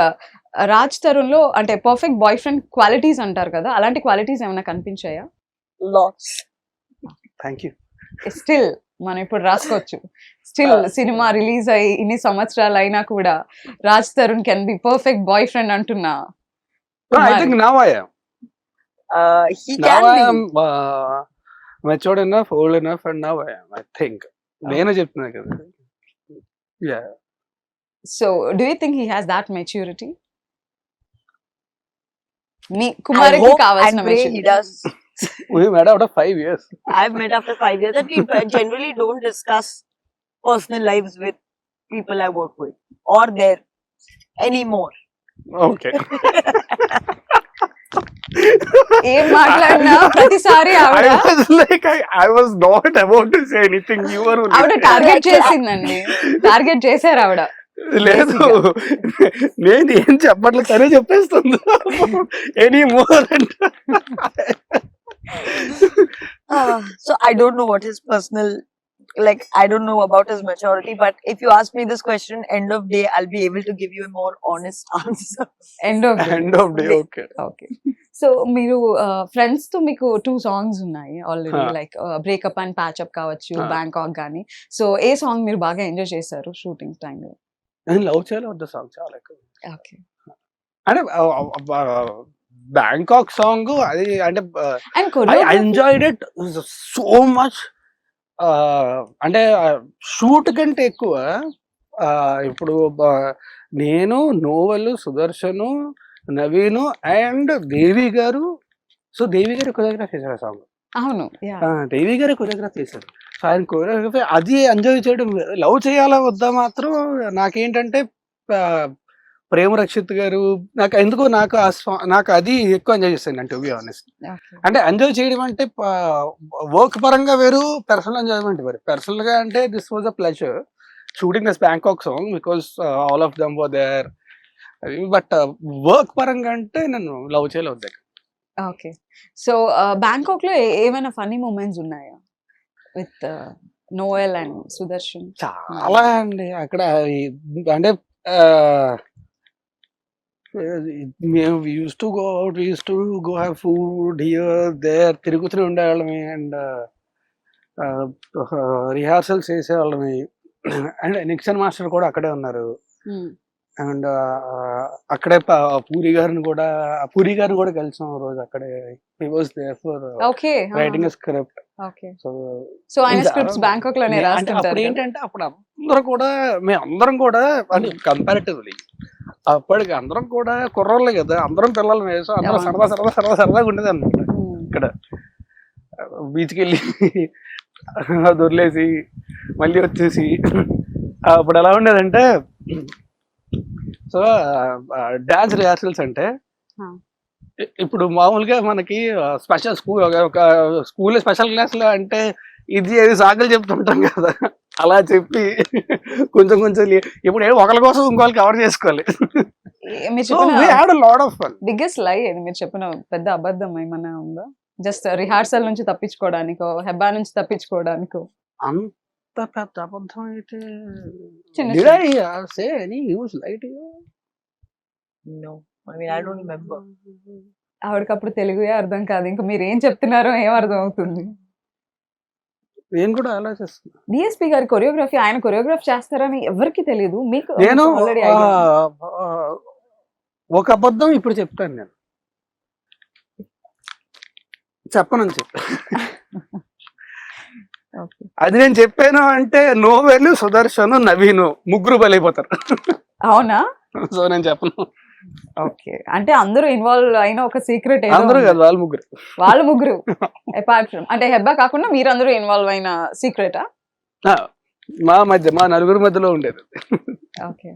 Raj Tarun లో అంటే perfect boy friend qualities అంటారు కదా, అలాంటి qualities ఏమైనా కనిపించాయా? Lots. Thank you. Still మనం ఇప్పుడు రాసుకోవచ్చు, still cinema release అయ్యి ఇన్ని సంవత్సరాలు అయినా కూడా Raj Tarun can be perfect boy friend అంటున్నా. I think now I am. He Now can I be. am matured enough, old enough, and now I am. I think. నేనే చెప్తున్నా కదా. Yeah. So do you think he has that maturity? Me I కుమారికి hope and కావాల్సిన pray he maturity. does. We met after 5 years. I've met after 5 years that we generally don't discuss personal lives with people I work with or there anymore. Okay. ఏం మాట్లాడినా ప్రతిసారి ఆవిడ I was like, I was not about to say anything. You were only ఆవిడ target చేసిందండి, target చేశారు ఆవిడ. లేదు, నేను ఏం చెప్పట్లేదు, తనే చెప్పేస్తుంది. ఎనీ మోర్ అంటే So I don't know what his personal, like I don't know about his maturity, but if you ask me this question, end of day, I'll be able to give you a more honest answer. End of end of day. Okay. Okay. So మీరు friends తో మీకు 2 songs ఉన్నాయి already, Huh. Like breakup and patchup కావచ్చు, Huh. Bangkok గానీ. So a song మీరు బాగా enjoy చేశారు shooting టైంలో? నేను లవ్ చేయాలి వద్ద సాంగ్ చాలా ఎక్కువ. ఓకే. అంటే బ్యాంకాక్ సాంగ్ అది అంటే and I enjoyed it so much. అంటే షూట్ కంటే ఎక్కువ ఇప్పుడు నేను, నోవెల్, సుదర్శను, నవీను అండ్ దేవి గారు. సో దేవి గారు కొరియోగ్రాఫ్ చేశారు ఆ సాంగ్. అవును, దేవి గారు కొరియోగ్రాఫ్ చేశారు. సో ఆయన కొరియోగ్రఫీ అది ఎంజాయ్ చేయడం. లవ్ చేయాలా వద్దా మాత్రం నాకేంటంటే ప్రేమ రక్షిత్ గారు నాకు ఎందుకో నాకు అది ఎక్కువ ఎంజాయ్ చేస్తాను టు బి ఆనెస్ట్. అంటే ఎంజాయ్ చేయడం అంటే వర్క్ పరంగా వేరు, పర్సనల్ ఎంజాయ్మెంట్ వేరు. పర్సనల్ గా అంటే this was a pleasure shooting this Bangkok song because all of them were there. But work పరంగా అంటే నేను లవ్ చేయలేదు వద్దా. ఓకే. సో బ్యాంకాక్ లో ఏమైనా ఫన్నీ మూమెంట్స్ ఉన్నాయా విత్ నోయల్ అండ్ సుదర్శన్? చాలా అండి అక్కడ. అంటే మేము used to go out, used to go have food here there, తిరుగుతూనే ఉండేవాళ్ళమి. అండ్ రిహార్సల్స్ చేసేవాళ్ళమి. అండ్ నిక్సన్ మాస్టర్ కూడా అక్కడే ఉన్నారు. అండ్ అక్కడే పూరి గారిని కూడా కలిసాం రోజు అక్కడే. He was there for okay. Writing a script. Okay. So ఆయన స్క్రిప్ట్స్ బ్యాంకాక్ లోనే అంటే రాస్తుంటారు అప్పుడు కదా? ఏంటంటే అప్పుడు మేమందరం కూడా అంటే కంపారిటివ్లీ అప్పటికి అందరం కూడా కుర్రోళ్ళే కదా, అందరం పిల్లలు వేసాం, అందరం సరదాగా ఉండేది అనమాట. ఇక్కడ బీచ్కి వెళ్ళి దొర్లేసి మళ్ళీ వచ్చేసి అప్పుడు ఎలా ఉండేదంటే, సో డాన్స్ రిహార్సల్స్ అంటే ఇప్పుడు మామూలుగా మనకి స్పెషల్ ఒక స్కూల్ స్పెషల్ క్లాస్లో అంటే ఇది సాకులు చెప్తుంటాం కదా, అలా చెప్పి కొంచెం ఇప్పుడు ఒకరి కోసం ఇంకోళ్ళు కవర్ చేసుకోవాలి. బిగ్గెస్ట్ లై అది మీరు చెప్పిన పెద్ద అబద్ధం ఏమన్నా ఉందా? జస్ట్ రిహార్సల్ నుంచి తప్పించుకోవడానికో, హెబ్బా నుంచి తప్పించుకోవడానికో? అంత పెద్ద అబద్ధం అయితే ఆవిడకప్పుడు తెలుగు అర్థం కాదు, ఇంకా మీరు ఏం చెప్తున్నారో ఏం అర్థం అవుతుంది. నేను కూడా అలా చేస్తున్నా. డిఎస్పి గారి కొరియోగ్రఫీ, ఆయన కొరియోగ్రాఫ్ చేస్తారని ఎవరికి తెలియదు. మీకు నేను ఆల్రెడీ ఒక అబద్ధం ఇప్పుడు చెప్తాను. నేను చెప్పనని చెప్పాను. అది నేను చెప్పాను అంటే నోవెల్, సుదర్శన్, నవీను ముగ్గురు బలైపోతారు. అవునా? సో నేను చెప్పను. ఓకే, అంటే అందరూ ఇన్వాల్వ్ అయిన ఒక సీక్రెట్ అందరూ కాదు, వాళ్ళు ముగ్గురు. వాళ్ళు ముగ్గురు అపార్ట్ ఫ్రమ్ అంటే హెబ్బా కాకుండా మీరందరూ ఇన్వాల్వ్ అయిన సీక్రెటా? ఆ, మా మధ్య, మా నలుగురు మధ్యలో ఉండేది. ఓకే.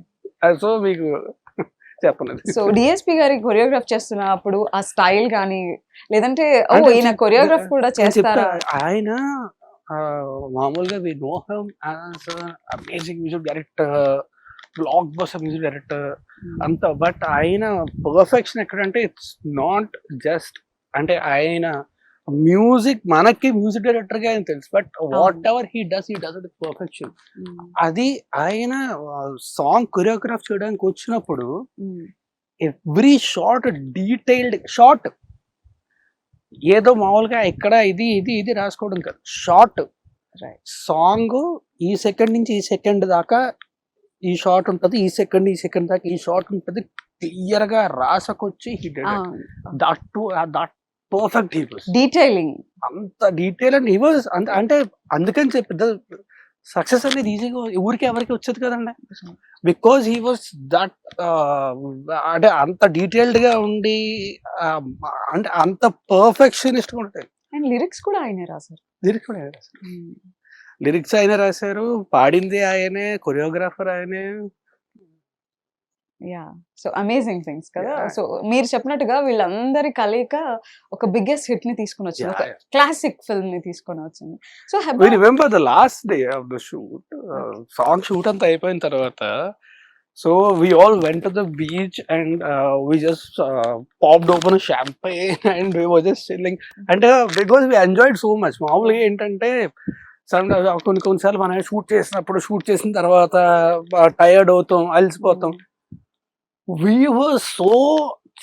సో మీకు చెప్పలేదు. సో డిఎస్పి గారి కొరియోగ్రాఫ్ చేస్తున్నప్పుడు ఆ స్టైల్ కానీ లేదంటే ఓ అంటే ఈయన కొరియోగ్రాఫ్ కూడా నేను చెప్తా, చేస్తారా? ఆయన మామూలుగా we know him as amazing music director, blockbuster music director అంత. బట్ ఆయన పర్ఫెక్షన్ ఎక్కడంటే ఇట్స్ నాట్ జస్ట్ అంటే ఆయన మ్యూజిక్, మనకి మ్యూజిక్ డైరెక్టర్ గా ఆయన తెలుసు, but whatever he does it perfection. అది ఆయన సాంగ్ కొరియోగ్రాఫ్ చేయడానికి వచ్చినప్పుడు ఎవ్రీ షార్ట్ డీటెయిల్డ్ షార్ట్, ఏదో మామూలుగా ఇక్కడ ఇది ఇది ఇది రాసుకోవడం కాదు, షార్ట్ సాంగ్ ఈ సెకండ్ నుంచి ఈ సెకండ్ దాకా ఈ షార్ట్ ఉంటది, ఈ సెకండ్ దాకా ఈ షార్ట్ ఉంటది, క్లియర్ గా రాసకొచ్చి that perfect he was detailing, అంత డీటెయిల్ అండ్ హీ వాస్ అంటే అందుకని చెప్పి సక్సెస్ అనేది ఈజీగా ఊరికి ఎవరికి వచ్చేది కదండి, బికాజ్ హీ వాస్ దట్ అంటే అంత డీటెయిల్డ్ గా ఉండి అంటే అంత పర్ఫెక్షనిస్ట్ గా ఉంటాయి. అండ్ లిరిక్స్ కూడా ఆయనే రాశారు. లిరిక్స్ కూడా ఆయన రాశారు, లిరిక్స్ ఆయన రాశారు, పాడింది ఆయనే, కొరియోగ్రాఫర్ ఆయనే. యా, సో అమేజింగ్ థింగ్స్ కదా. Yeah. సో మీరు చెప్పినట్టుగా వీళ్ళందరి కలయిక ఒక బిగ్గెస్ట్ హిట్ ని తీసుకొని వచ్చింది, ఒక క్లాసిక్ ఫిల్మ్ ని తీసుకొని వచ్చింది. So We remember the last day of the shoot, song shoot అంతా అయిపోయిన తర్వాత, so we all went to the beach and we just popped open a champagne and we were just chilling, and because we enjoyed so much. మామూలుగా ఏంటంటే కొన్నిసార్లు మనం shoot చేసిన తర్వాత tired అవుతాం, అలసిపోతాం. We were so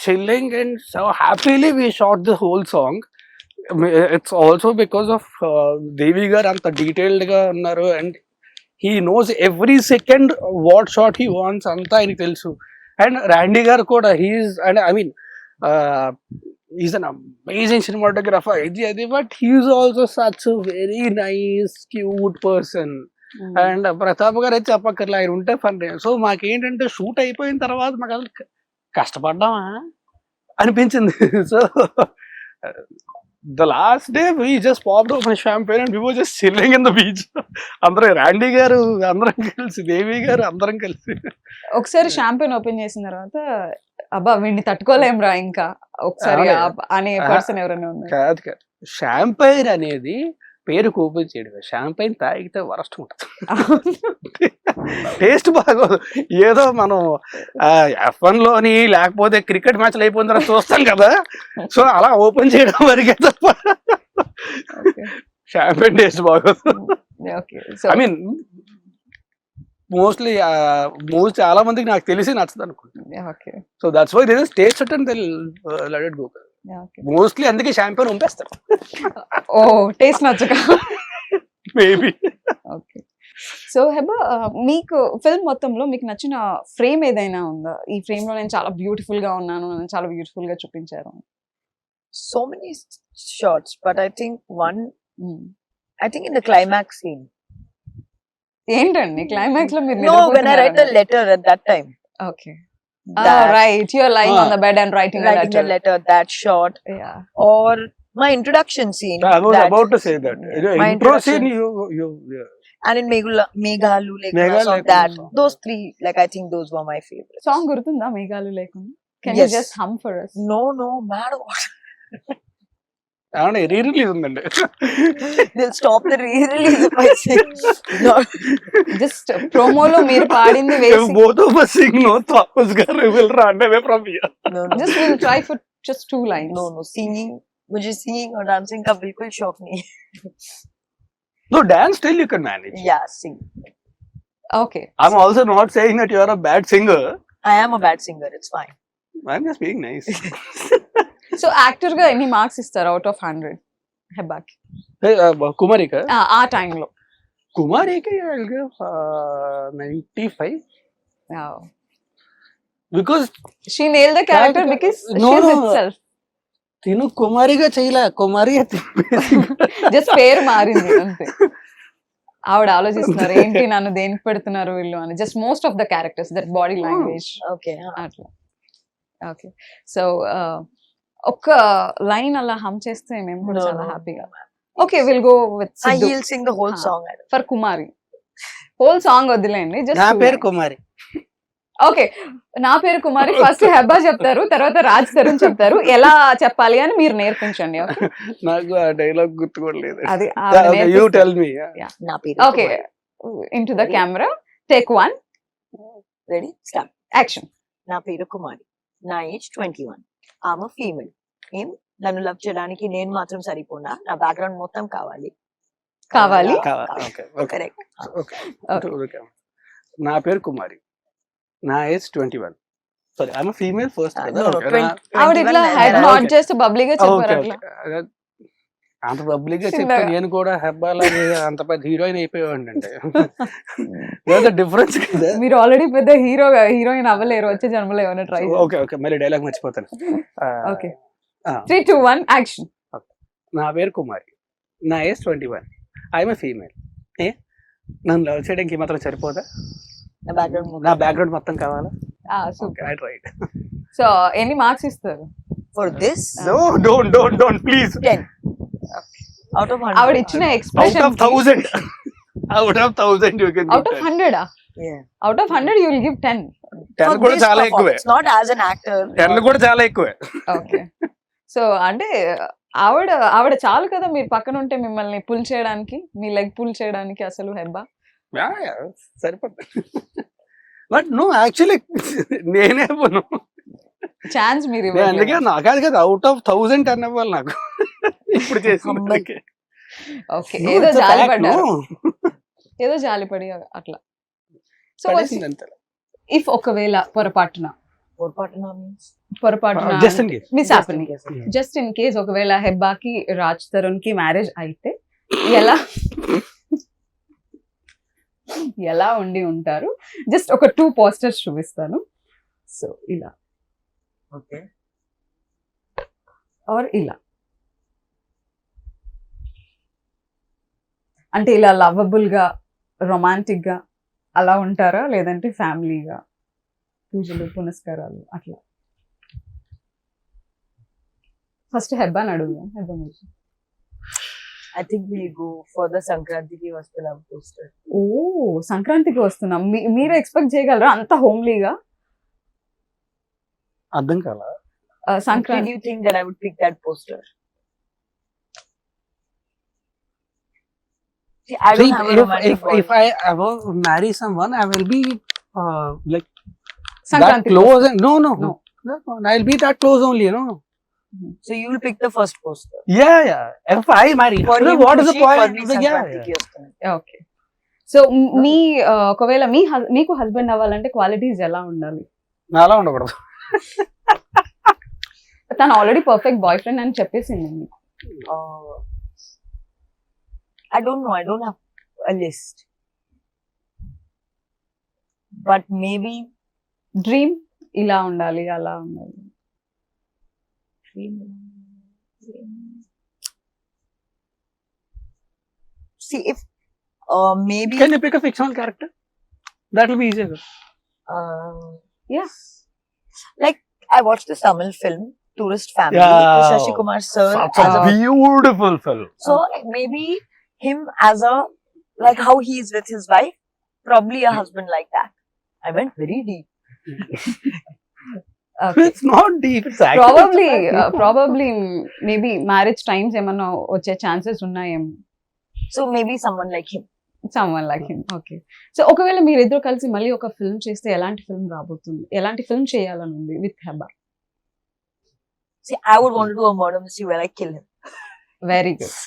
chilling and so happily we shot the whole song. It's also because of Devi gar anta detailed ga unnaru, and he knows every second what shot he wants anta ayiniki telusu. And Randy gar kuda, he's an amazing cinematographer, but he's also such a very nice, cute person. And Pratap గారు అయితే చెప్పక్కర్లే, ఆయన ఉంటే fun. So మాకేంటంటే shoot అయిపోయిన తర్వాత మాకు అసలు కష్టపడ్డామా అనిపించింది. So the last day we just popped open champagne and we were just chilling in the beach. అందరం, రాండీ గారు అందరం కలిసి, దేవి గారు అందరం కలిసి. ఒకసారి షాంపైన్ ఓపెన్ చేసిన తర్వాత అబ్బా వీడిని తట్టుకోలేంరా ఇంకా ఒకసారి అనే పర్సన్ ఎవరైనా ఉన్నారు? కాదు, షాంపైన్ అనేది పేరు ఓపెన్ చేయడం, షాంపైన్ తాగితే వరస్ట్ ఉంటుంది, టేస్ట్ బాగోదు. ఏదో మనం F1 లోని లేకపోతే క్రికెట్ మ్యాచ్లు అయిపోయిన తర్వాత చూస్తాం కదా, సో అలా ఓపెన్ చేయడం వరకే తప్ప షాంపైన్ టేస్ట్ బాగోదు. ఐ మీన్ మోస్ట్లీ చాలా మందికి నాకు తెలిసి నచ్చదు అనుకుంటున్నాను. So that's why they just taste it and they let it go. Mostly అందుకే షాంపైన్ పంపేస్తారు. ఓ టేస్ట్ నచ్చక మేబీ. ఓకే. సో హెబా, మీకు ఫిల్మ్ మొత్తంలో మీకు నచ్చిన ఫ్రేమ్ ఏదైనా ఉందా? ఈ ఫ్రేమ్ లో నేను చాలా బ్యూటిఫుల్ గా ఉన్నాను, నేను చాలా బ్యూటిఫుల్ గా చూపించారు. So many shots, but I think in the climax scene. ఏంటండి క్లైమాక్స్ లో మీరు? No, when I write the letter at that time. Okay. Right, you're lying on the bed and writing a letter. That shot. Yeah. Or my introduction scene. I was about to say that. My Intro scene, you and in Meghalu Lekuna, that those three, like I think those were my favorites. Song gurtunda Meghalu Lekuna? Can you just hum for us? No, mad what? re-release ఉందండి. They'll stop the re-release if I sing. No. Just promo lo meer paadindi vesi. Both of us sing, no Thomas garu will run away from here. No. Just we'll try for just 2 lines. No, singing, mujhe singing or dancing ka bilkul shauq nahi hai. No, dance still you can manage. Yeah, sing. Okay. I'm also not saying that you are a bad singer. I am a bad singer, it's fine. I'm just being nice. So actor గా ఎన్ని marks ఇస్తారు out of 100 హెబ్బాకి? కుమారిక ఆ టైంలో కుమారిక 95. Because she nailed the character because she is itself. తిను కుమారిగా చేయలే, కుమారి just పేరు మారింది అంతే. ఆవిడ ఆలోచిస్తున్నారు ఏంటి నన్ను దేనికి పెడుతున్నారు వీళ్ళు అని. Just most of the characters, that body language. Okay. అట్లా ఓకే సో ఒక్క లైన్ అలా హమ్ చేస్తే మేము కూడా No, చాలా no, హ్యాపీగా no, ma'am. Okay will go with He'll sing the whole song. For Kumari whole song వదిలేండి నా జస్ట్ పేరు కుమారి. ఓకే నా పేరు కుమారి ఫస్ట్ హెబ్బా చెప్తారు తర్వాత రాజ్ తరుణ్ చెప్తారు ఎలా చెప్పాలి అని మీరు నేర్పించండి ఓకే నాకు ఆ డైలాగ్ గుర్తు కూడా లేదు. అది you tell me. Na peru okay Kumari. In to the camera take 1 Ready? Start. Action నా పేరు కుమారి, నా ఏజ్ 21. ఆమె ఫీమేల్. నన్ను లవ్ చేయడానికి నేను మాత్రం సరిపోనా, నా బ్యాక్గ్రౌండ్ మొత్తం కావాలి. కావాలి? Okay okay correct. ఓకే. నా పేరు కుమారి, నా age 21. Sorry I'm female first. ఆవిడ ఇట్లా హెడ్ నాట్ చేస్తూ బబ్లీగా చెప్పారు అట్లా అంత పబ్లిక్ గా చెప్తే చిన్నగా. నేను కూడా హెబ్బాలా అంత పెద్ద హీరోయిన్ అయిపోయాడు అంటే డిఫరెన్స్ కదా. మీరు ఆల్రెడీ పెద్ద హీరోయిన్ అవ్వలేరు వచ్చే జన్మలో ఏమైనా ట్రై ఓకే ఓకే మళ్ళీ డైలాగ్ మర్చిపోతాను. ఓకే 3 2 1 యాక్షన్ నా పేరు కుమారి, నా ఏజ్ 21. I'm female. నన్ను లవ్ చేయడానికి మాత్రం సరిపోదా, నా బ్యాక్గ్రౌండ్ నా బ్యాక్గ్రౌండ్ మొత్తం కావాలా? Super right. సో ఎన్ని మార్క్స్ ఇస్తారు for this No, don't, please. 10 out of 100. ఆవిడ ఇచ్చిన Out expression of 1000. Out of 1000 you can. Out of 100 Yeah. Out of 100 you will give 10 10 For కూడా this చాలా ఎక్కువే. performance, not as an actor. 10 కూడా చాలా ఎక్కువే. ఓకే సో అంటే ఆవిడ చాలు కదా మీరు పక్కన ఉంటే మిమ్మల్ని పుల్ చేయడానికి మీ లెగ్ పుల్ చేయడానికి అసలు హెబ్బా Yeah, సరిపోతుంది. బట్ నో యాక్చువల్లీ నేనే పోను. ఛాన్స్ మీరు నేను అందుకే నాకాదు కదా అవుట్ ఆఫ్ 1000 10 ఇవ్వాలి నాకు ఇప్పుడు చేసిన. ఓకే ఏదో జాలి పడ్డారు ఏదో జాలిపడి అట్లా సో ఇఫ్ ఒకవేళ పొరపాటున Just in case. Miss happening just in case ఒకవేళ హెబ్బాకి రాజ్ తరుణ్ కి మ్యారేజ్ అయితే ఎలా ఉండి ఉంటారు జస్ట్ ఒక 2 పోస్టర్స్ చూపిస్తాను సో ఇలా Okay. ఆర్ ఇలా అంటే ఇలా లవబుల్ గా రొమాంటిక్ గా అలా ఉంటారా లేదంటే ఫ్యామిలీగా పూజలు పునస్కారాలు అట్లా ఫస్ట్ హెబ్బాని అడుగుదాం హెబ్బా మీరు I think we'll go for the Sankranti Vastulam poster. ఓ సంక్రాంతికి వస్తున్నాం మీరు ఎక్స్పెక్ట్ చేయగలరా అంత హోమ్లీగా అర్థం కాలా? Did Sankranti you think that I would pick that poster? See, I don't have a romantic if I ever marry someone, I will be like that Sankranti close. No. No. I'll be that close only, you know. So you will pick the first poster. Yeah. If I marry, For no, him what to is the see, for point? me Yeah. Sankranti Vastulam. Okay so మీ ఒకవేళ మీకు husband అవ్వాలంటే qualities ఎలా ఉండాలి నాలా ఉండకూడదు. తను already perfect boy friend అని చెప్పేసింది మీకు I don't know. I don't have a list. But maybe dream ఇలా ఉండాలి అలా ఉండాలి see if maybe Can you pick a fictional character? That will be easier. Yeah. Like I watched this Tamil film Tourist Family Yeah. with Shashi Kumar sir Such as a a, beautiful film. so maybe him as a like how he is with his wife, probably a husband like that. I went very deep. It's not deep. It's actually probably maybe marriage times ఏమన్నా వచ్చే chances ఉన్నాయేమో So maybe someone like him. Someone like him okay so ఒకవేళ మీరిద్దరు కలిసి మళ్ళీ ఒక film చేస్తే ఎలాంటి ఫిల్మ్ రాబోతుంది ఎలాంటి ఫిల్మ్ చేయాలని ఉంది with Hebah See, I would want to do a murder mystery where I kill him. Very good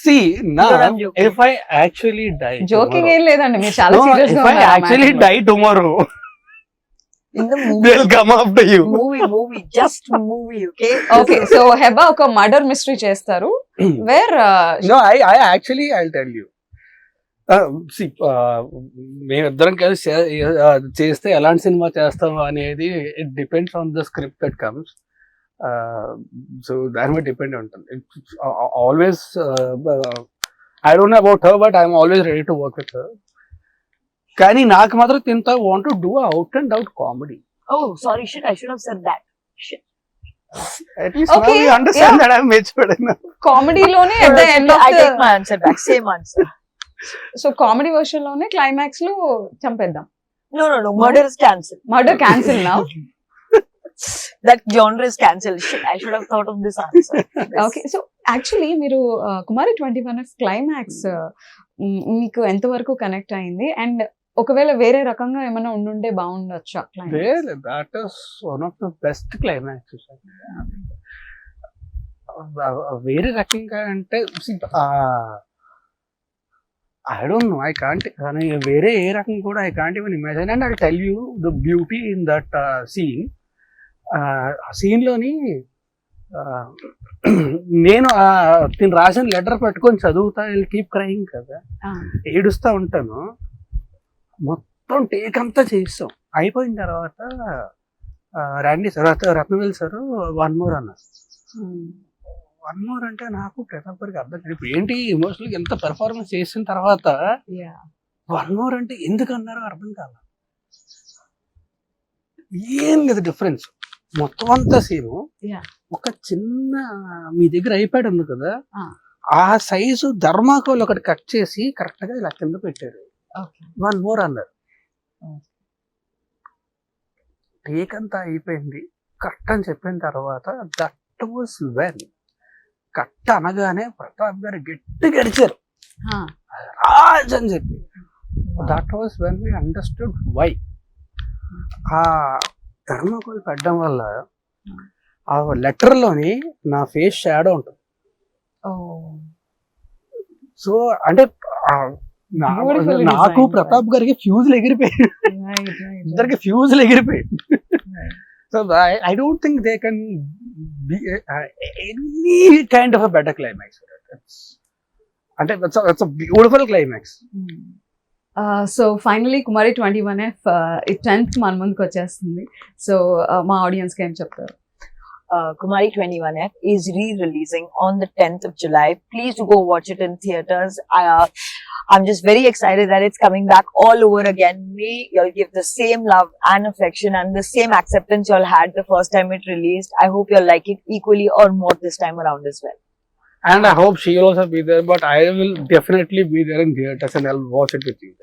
See, now No, I'm joking. if I actually die joking tomorrow, ఏం లేదండి మీరు చాలా no, సీరియస్ if గా I actually die tomorrow, In the movie. they'll come after you. movie, just movie, okay? Okay so Hebah ఒక murder mystery చేస్తారు where No, I'll tell you. See, మేమిద్దరం కలిసి చేస్తే ఎలాంటి సినిమా చేస్తాం అనేది it depends on the script that comes. So దాని మీద డిపెండ్ ఉంటుంది. Always I don't know about her but I'm always ready to work with her. కానీ నాకు మాత్రం తింత want to do out and out comedy. Oh, sorry, shit. I should have said that. Shit. At least now Okay, you understand yeah. that I'm matured enough. కామెడీలోనే No, at no, the end of I take my answer back. Same answer. So comedy version లోనే climax లో చంపేద్దాం. No. Murder is cancelled. Murder cancel నా. That genre is cancelled. Shit, I should have thought of this answer. Okay, so actually మీరు కుమారి 21 climax మీకు ఎంతవరకు connect అయింది, and ఒకవేళ వేరే రకంగా ఏమైనా ఉండుంటే బాగుండొచ్చా climax? Really, that is one of the best climaxes. వేరే రకంగా అంటే I don't know, I can't, కానీ వేరే ఏ రకం కూడా I can't even imagine. And I tell you the beauty in that scene. ఆ సీన్లోని నేను తిను రాసిన లెటర్ పట్టుకొని చదువుతా, కీప్ క్రైయింగ్ కదా, ఏడుస్తూ ఉంటాను. మొత్తం టేక్ అంతా చేస్తాం. అయిపోయిన తర్వాత రండి సార్, రత్నవేల్ సార్ 1 more అన్నారు. 1 more అంటే నాకు ప్రతాప్ గారికి అర్థం కాదు. ఇప్పుడు ఏంటి ఎమోషనల్గా ఎంత పెర్ఫార్మెన్స్ చేసిన తర్వాత 1 more అంటే ఎందుకు అన్నారో అర్థం కాల. ఏం లేదు డిఫరెన్స్, మొత్తం అంతా సేమ్. ఒక చిన్న మీ దగ్గర ఐప్యాడ్ ఉంది కదా, ఆ సైజు ధర్మాకోల్ ఒకటి కట్ చేసి కరెక్ట్ గా ఇలా కింద పెట్టారు. 1 more అన్నారు. టేక్ అంతా అయిపోయింది, కట్ అని చెప్పిన తర్వాత దట్ వాస్ వెన్, కట్ అనగానే ప్రతాప్ గారు గట్టి గడిచారు రాజ్ అని చెప్పి. That was when we understood why. ఆ థర్మాకోల్ పెట్టడం వల్ల ఆ లెటర్లోని నా ఫేస్ షాడో ఉంటుంది. సో అంటే నాకు ప్రతాప్ గారికి ఫ్యూజులు ఎగిరిపోయాయి, ఇద్దరికి ఫ్యూజులు ఎగిరిపోయాయి. So I don't think they can be any kind of a better climax. అంటే it's a beautiful climax. So finally Kumari 21F 10th మన ముందుకు వచ్చేస్తుంది. సో మా ఆడియన్స్కి ఏం చెప్తారు? Kumari 21F is re-releasing on the 10th of July. Please do go watch it in theaters. I'm just very excited that it's coming back all over again. May you'll give the same love and affection and the same acceptance y'all had the first time it released. I hope you'll like it equally or more this time around as well. And I hope she will also be there, but I will definitely be there in theaters and I'll watch it with you.